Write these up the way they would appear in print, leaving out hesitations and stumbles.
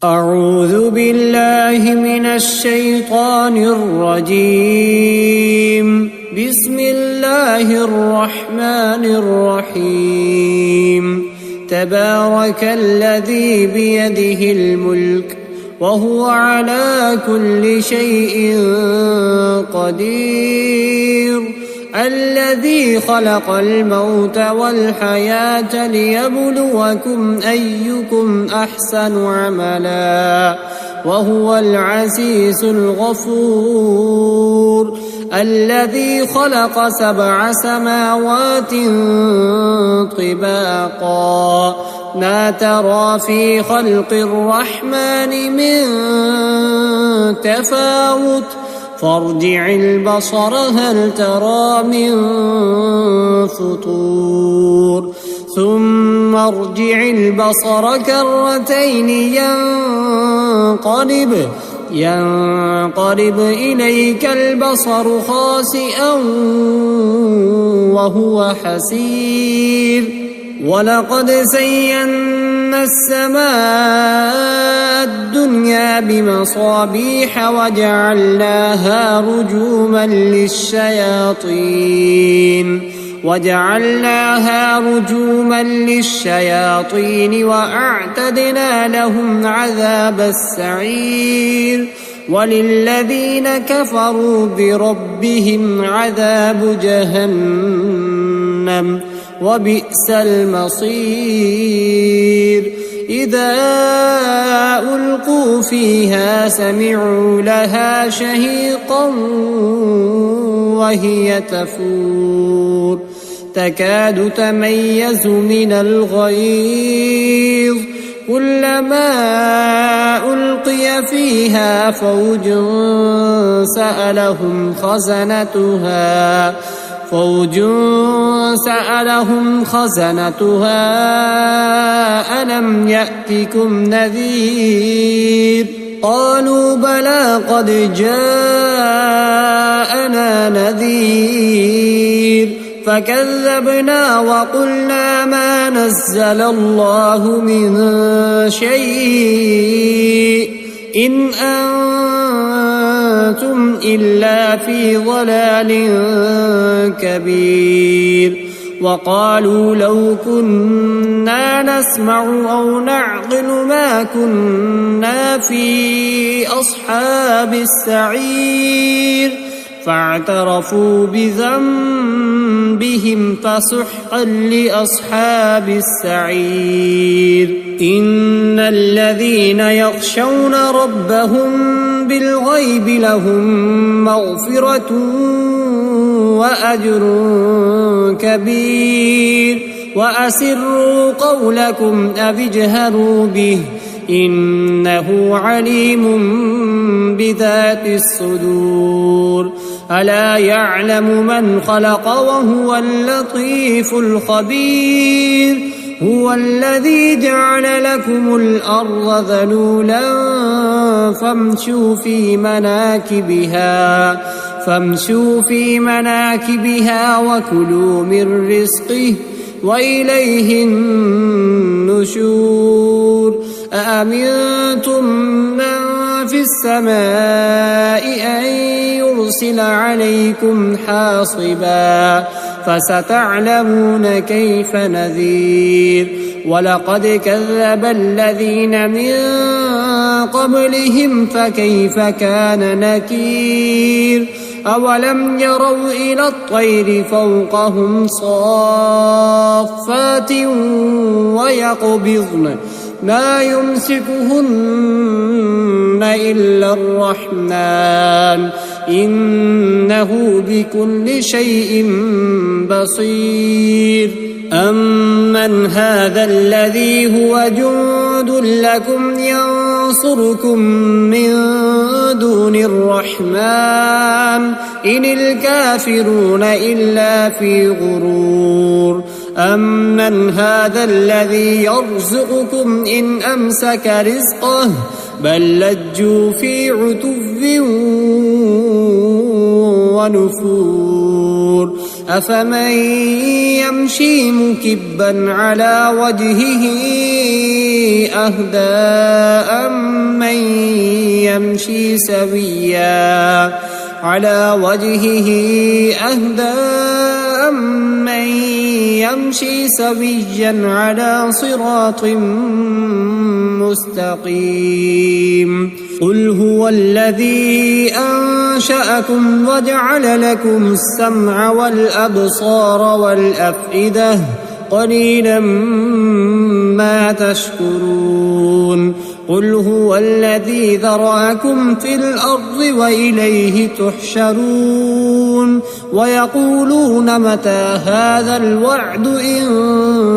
أعوذ بالله من الشيطان الرجيم. بسم الله الرحمن الرحيم. تبارك الذي بيده الملك وهو على كل شيء قدير. الذي خلق الموت والحياة ليبلوكم أيكم أحسن عملا وهو العزيز الغفور. الذي خلق 7 سماوات طباقا ما ترى في خلق الرحمن من تفاوت فارجع البصر هل ترى من فطور ثم ارجع البصر كرتين ينقلب إليك البصر خاسئا وهو حسير. ولقد زينا السماء الدنيا بمصابيح وجعلناها رجوما للشياطين وأعتدنا لهم عذاب السعير. وللذين كفروا بربهم عذاب جهنم وبئس المصير. إذا ألقوا فيها سمعوا لها شهيقا وهي تفور تكاد تميز من الغيظ كلما ألقي فيها فوج سألهم خزنتها ألم يأتكم نذير قالوا بلى قد جاءنا نذير فكذبنا وقلنا ما نزل الله من شيء إن أنتم إلا في ضلال كبير. وقالوا لو كنا نسمع أو نعقل ما كنا في أصحاب السعير فاعترفوا بذنبهم فسحقا لأصحاب السعير. إن الذين يخشون ربهم بالغيب لهم مغفرة وأجر كبير. وأسروا قولكم أو اجهروا به إنه عليم بذات الصدور. ألا يعلم من خلق وهو اللطيف الخبير. هو الذي جعل لكم الأرض ذلولا فامشوا في مناكبها وكلوا من رزقه وإليه النشور. أأمنتم من في السماء أن يرسل عليكم حاصبا فستعلمون كيف نذير. ولقد كذب الذين من قبلهم فكيف كان نكير. أولم يروا إلى الطير فوقهم صافات ويقبضن ما يمسكهن إلا الرحمن إنه بكل شيء بصير. أمن هذا الذي هو جند لكم ينصركم من دون الرحمن إن الكافرون إلا في غرور. أمن هذا الذي يرزقكم إن أمسك رزقه بل لجوا في عتو ونفور. أفمن يمشي مكبا على وجهه أهدى أمن يمشي سويا على صراط مستقيم قل هو الذي أنشأكم وجعل لكم السمع والأبصار والأفئدة قليلا ما تشكرون قل هو الذي ذرأكم في الأرض وإليه تحشرون ويقولون متى هذا الوعد إن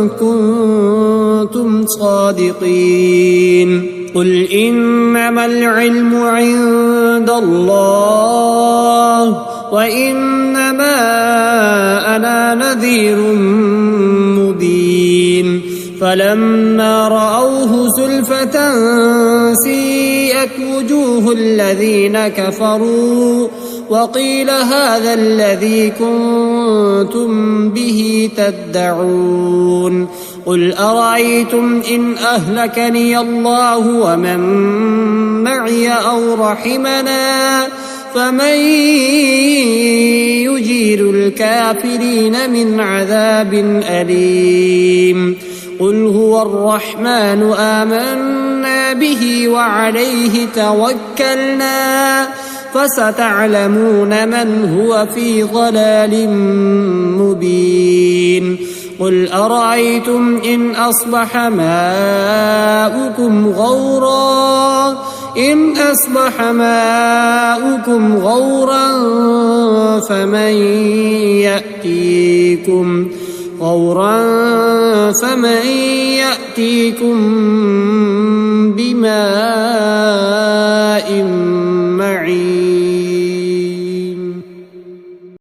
كنتم صادقين قل إنما العلم عند الله وإنما أنا نذير مبين فلما رأوه زلفة سيئت وجوه الذين كفروا وقيل هذا الذي كنتم به تدعون قل أرأيتم إن أهلكني الله ومن معي أو رحمنا فمن يجير الكافرين من عذاب أليم قل هو الرحمن آمنا به وعليه توكلنا فستعلمون من هو في ضلال مبين قل أرأيتم إن أصبح ماؤكم غورا فمن يأتيكم بماء